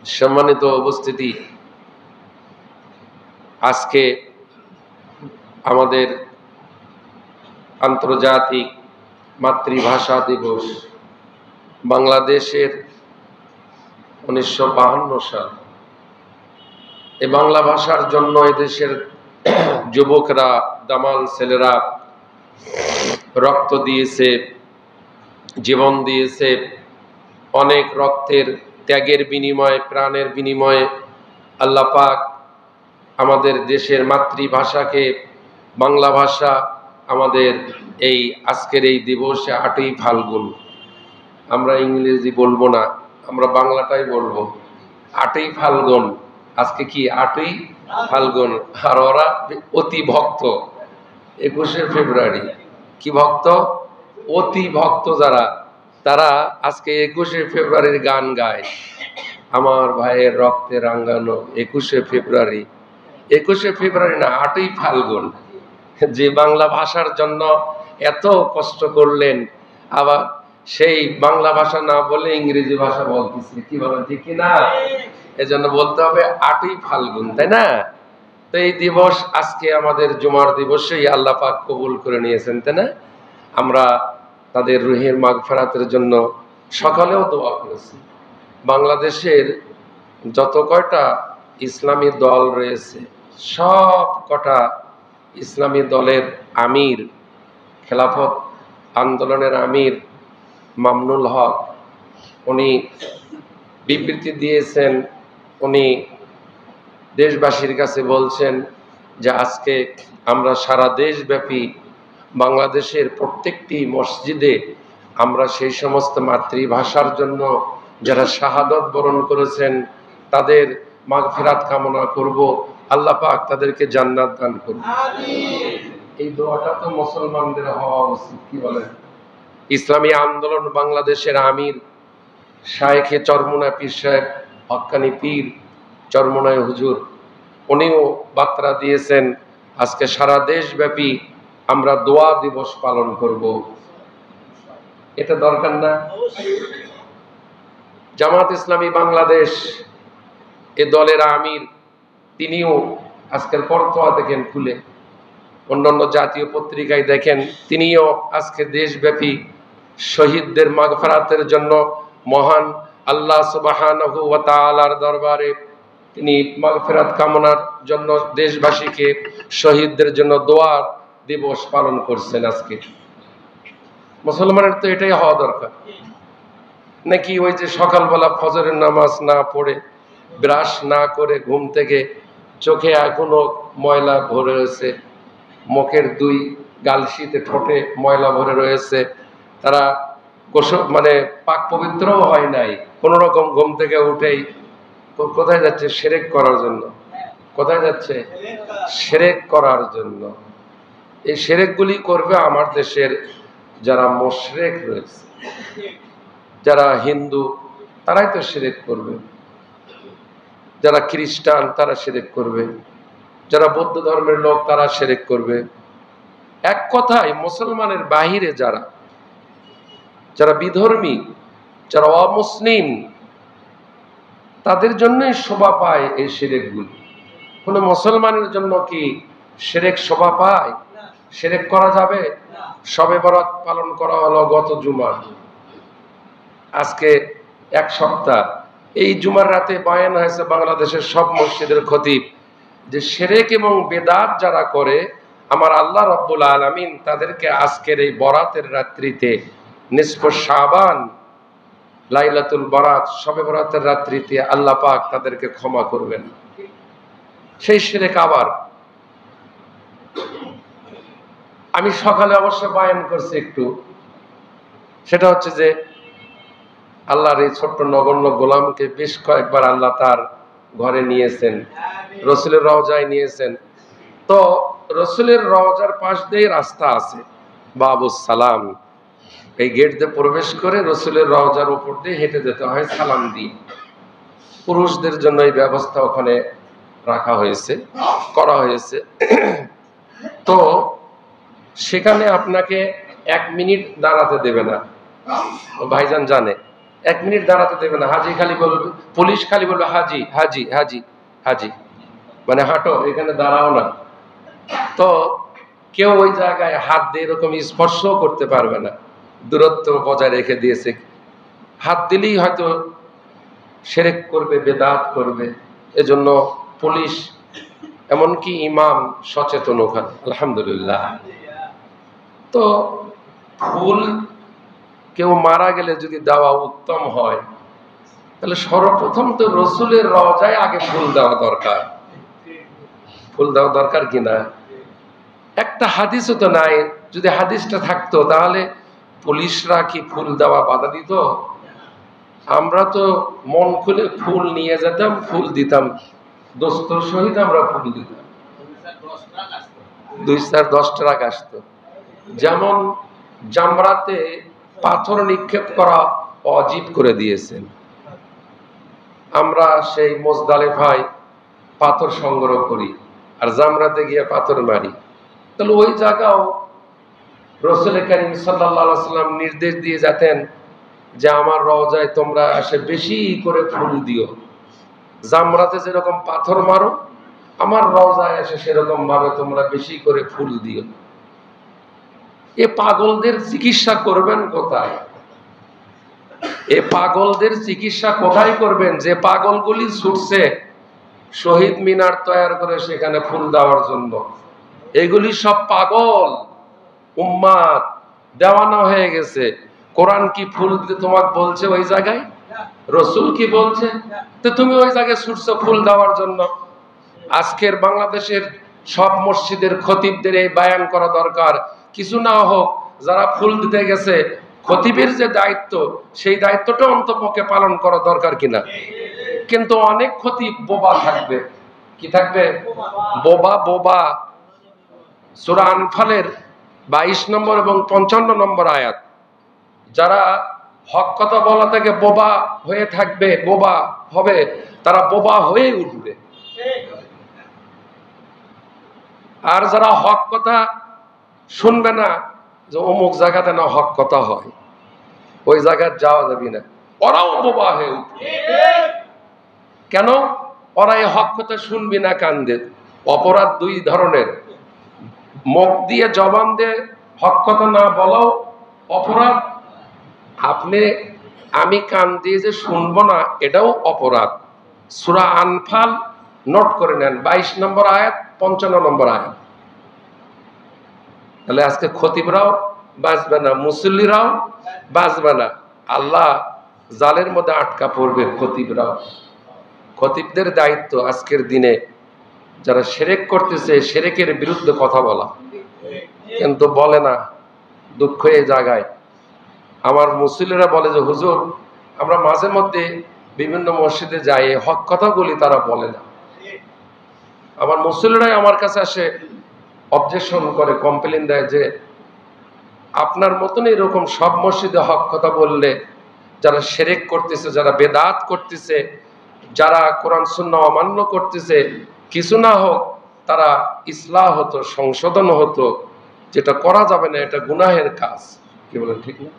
সম্মানিত উপস্থিতি, আজকে আমাদের আন্তর্জাতিক মাতৃভাষা দিবস। বাংলাদেশের 1952 সাল। এই বাংলা ভাষার জন্য এদেশের যুবকরা, দামাল ছেলেরা রক্ত দিয়েছে, জীবন দিয়েছে। অনেক রক্তের ত্যাগের বিনিময়ে, প্রাণের বিনিময়ে আল্লাহ পাক আমাদের দেশের মাতৃভাষাকে, বাংলা ভাষা, আমাদের এই আজকের এই দিবসে 8ই ফাল্গুন, আমরা ইংরেজি বলবো না, আমরা বাংলাটাই বলবো। 8ই ফাল্গুন, আজকে কি 8ই ফাল্গুন। আর ওরা অতি ভক্ত 21শে ফেব্রুয়ারি। কি ভক্ত? অতি ভক্ত যারা, তারা আজকে 21শে ফেব্রুয়ারির গান গায়। আমার ভাইয়ের রক্তে রাঙ্গানো 21শে ফেব্রুয়ারি। 21শে ফেব্রুয়ারি না, 8ই ফাল্গুন। যে বাংলা ভাষার জন্য এত কষ্ট করলেন, আবার সেই বাংলা ভাষা না বলে ইংরেজি ভাষা বলতেছে। কি বলেন, ঠিক কিনা? এজন্য বলতে হবে 8ই ফাল্গুন, তাই না? তো এই দিবস আজকে আমাদের জুমার দিবসেই আল্লাহ পাক কবুল করে নিয়েছেন, তাই না? আমরা তাদের রুহের মাগফিরাতের জন্য সকালেও দোয়া করেছি। বাংলাদেশের যত কয়টা ইসলামী দল রয়েছে, সব কটা ইসলামী দলের আমির, খেলাফত আন্দোলনের আমির মামুনুল হক, উনি বিবৃতি দিয়েছেন। উনি দেশবাসীর কাছে বলছেন যে আজকে আমরা সারা দেশব্যাপী বাংলাদেশের প্রত্যেকটি মসজিদে আমরা সেই সমস্ত মাতৃভাষার জন্য যারা শাহাদত বরণ করেছেন তাদের মাগফিরাত কামনা করব। আল্লাহ পাক তাদেরকে জান্নাত দান করুন। এই দোয়াটা তো মুসলমানদের হওয়া উচিত। কি বলেন? ইসলামী আন্দোলন বাংলাদেশের আমির শায়েখে চরমোনাই পীর সাহেব, হক্কানি পীর চরমোনাই হুজুর, উনিও বার্তা দিয়েছেন আজকে সারা দেশব্যাপী আমরা দোয়া দিবস পালন করব। এটা দরকার না? জামাত ইসলামী বাংলাদেশ এ দলের আমির, তিনিও আজকের করতোয়া দেখেন খুলে, অন্যান্য জাতীয় পত্রিকায় দেখেন, তিনিও আজকে দেশব্যাপী শহীদদের মাগফিরাতের জন্য মহান আল্লাহ সুবহানাহু ওয়া তাআলার দরবারে তিনি মাগফিরাত কামনার জন্য দেশবাসীকে, শহীদদের জন্য দোয়া দিবস পালন করছেন আজকে। মুসলমানের তো এটাই হওয়া দরকার নাকি? ওই যে সকালবেলা ফজরের নামাজ না পড়ে, ব্রাশ না করে ঘুম থেকে চোখে এখনো ময়লা ভরে রয়েছে, মুখের 2 গালশিতে ঠোঁটে ময়লা ভরে রয়েছে, তারা মানে পাক পবিত্রও হয় নাই, কোন রকম ঘুম থেকে উঠেই কোথায় যাচ্ছে? শিরক করার জন্য। কোথায় যাচ্ছে? শিরক করার জন্য। এই শিরকগুলি করবে আমার দেশের যারা মুশরিক রয়েছে, যারা হিন্দু, তারাই তো শিরক করবে। যারা খ্রিস্টান তারা শিরক করবে, যারা বৌদ্ধ ধর্মের লোক তারা শিরক করবে। এক কথায় মুসলমানের বাহিরে যারা যারা বিধর্মী, যারা অমুসলিম, তাদের জন্যই শোভা পায় এই শিরকগুলি। কোনো মুসলমানের জন্য কি শিরক শোভা পায়? শিরক করা যাবে? শবে বরাত পালন করা হলো গত জুমা, আজকে 1 সপ্তাহ। এই জুমার রাতে বয়ান হয়েছে বাংলাদেশের সব মসজিদের খতিব যে শিরক এবং বেদাত যারা করে, আমার আল্লাহ রাব্বুল আলামিন তাদেরকে আজকের এই বরাতের রাত্রিতে, নিসফ শাবান, লাইলাতুল বরাত, শবে বরাতের রাত্রিতে আল্লাহ পাক তাদেরকে ক্ষমা করবেন। সেই শিরক আবার আমি সকালে অবশ্য বয়ান করছি একটু, সেটা হচ্ছে যে আল্লাহর এই ছোট্ট নগণ্য গোলামকে বেশ কয়েকবার আল্লাহ তার ঘরে নিয়েছেন, রসুলের রওজায় নিয়েছেন। তো রসুলের রওজার পাশ দিয়ে রাস্তা আছে, বাবুস সালাম, এই গেট দিয়ে প্রবেশ করে রসুলের রওজার উপর দিয়ে হেঁটে যেতে হয় সালাম দিয়ে। পুরুষদের জন্য এই ব্যবস্থা ওখানে রাখা হয়েছে, করা হয়েছে। তো সেখানে আপনাকে 1 মিনিট দাঁড়াতে দেবে না, ভাইজান জানে, 1 মিনিট দাঁড়াতে দেবে না, হাজি খালি বলবে, পুলিশ খালি বলবে হাজি হাজি হাজি হাজি, মানে হাঁটো, এখানে দাঁড়াও না। তো কেউ ওই জায়গায় হাত দিয়ে এরকম স্পর্শ করতে পারবে না, দূরত্ব বজায় রেখে দিয়েছে। হাত দিলেই হয়তো শিরক করবে, বেদাত করবে। এজন্য পুলিশ, এমনকি ইমাম সচেতন ওখানে, আলহামদুলিল্লাহ। তো ফুল কেউ মারা গেলে যদি দেওয়া উত্তম হয়, তাহলে সর্বপ্রথম তো রসুলের রওজায় আগে ফুল দেওয়া দরকার। ফুল দেওয়া দরকার কিনা? একটা হাদিসও তো নাই। যদি হাদিসটা থাকতো তাহলে পুলিশরা কি ফুল দেওয়া বাধা দিত? আমরা তো মন খুলে ফুল নিয়ে যেতাম, ফুল দিতাম, দোস্তর সহিত আমরা ফুল দিতাম। 2-10 ট্রাক আসতো। যেমন জামরাতে পাথর নিক্ষেপ করা অজীব করে দিয়েছেন, আমরা সেই মুজদালিফায় পাথর সংগ্রহ করি আর জামরাতে গিয়ে পাথর মারি। তাহলে ওই জায়গাও রাসূল কারীম সাল্লাল্লাহু আলাইহি ওয়াসাল্লাম নির্দেশ দিয়ে যেতেন যে আমার রওজায় তোমরা এসে বেশি করে ফুল দিও, জামরাতে যেরকম পাথর মারো আমার রওজায় এসে সেরকম ভাবে তোমরা বেশি করে ফুল দিও। এ পাগলদের চিকিৎসা করবেন কোথায়? এ পাগলদের চিকিৎসা কোথায় করবেন? যে পাগলগুলি ছুটছে শহীদ মিনার তৈরি করে সেখানে ফুল দেওয়ার জন্য, এগুলি সব পাগল, উম্মাত দেওয়ানা হয়ে গেছে। কোরআন কি ফুল দিতে তোমাকে বলছে ওই জায়গায়? রসুল কি বলছে? তো তুমি ওই জায়গায় ছুটছো ফুল দেওয়ার জন্য। আজকের বাংলাদেশের সব মসজিদের খতিবদের এই বায়ান করা দরকার, কিছু না হোক যারা ফুল দিতে গেছে খতিবের যে দায়িত্ব, সেই দায়িত্বটা অন্তপক্ষে পালন করা দরকার কিনা। কিন্তু অনেক খতিব বোবা থাকবে। কি থাকবে? বোবা। বোবা সূরা আনফালের 22 নম্বর এবং 55 নম্বর আয়াত, যারা হক কথা বলা থেকে বোবা হয়ে থাকবে, বোবা হবে, তারা বোবা হয়ে উঠবে। আর যারা হক কথা শুনবে না, যে অমুক জায়গাতে না হক কথা হয়, ওই জায়গায় যাওয়া যাবে না, ওরাও বোবা হয়ে উঠবে। কেন? ওরা এই হক কথা শুনবি না, কান্দে। অপরাধ 2 ধরনের, মুখ দিয়ে জবান দিয়ে হক কথা না বলাও অপরাধ, আমি কান দিয়ে যে শুনবো না এটাও অপরাধ। সূরা আনফাল নোট করে নেন, 22 নম্বর আয়াত, 55 নম্বর আয়াত। তাহলে আজকে খতিবরাও বাঁচবে না, মুসল্লিরাও বাঁচবে না, আল্লাহ জালের মধ্যে আটকা পড়বে খতিবরাও। খতিবদের দায়িত্ব আজকের দিনে যারা শিরক করতেছে শিরকের বিরুদ্ধে কথা বলা, কিন্তু বলে না। দুঃখ এই জায়গায়, আমার মুসল্লিরা বলে যে হুজুর আমরা মাঝে মধ্যে বিভিন্ন মসজিদে যাই, হক কথাগুলি তারা বলে না। আমার মুসল্লিরাই আমার কাছে আসে অবজেকশন করে, কমপ্লেন দেয় যে আপনার মতন এরকম সব মসজিদে হক কথা বললে যারা শিরক করতেছে, যারা বেদাত করতেছে, যারা কোরআন সুন্নাহ অমান্য করতেছে, কিছু না হোক তারা ইসলাহ হতো, সংশোধন হতো। যেটা করা যাবে না, এটা গুনাহের কাজ। কি বলেন, ঠিক না?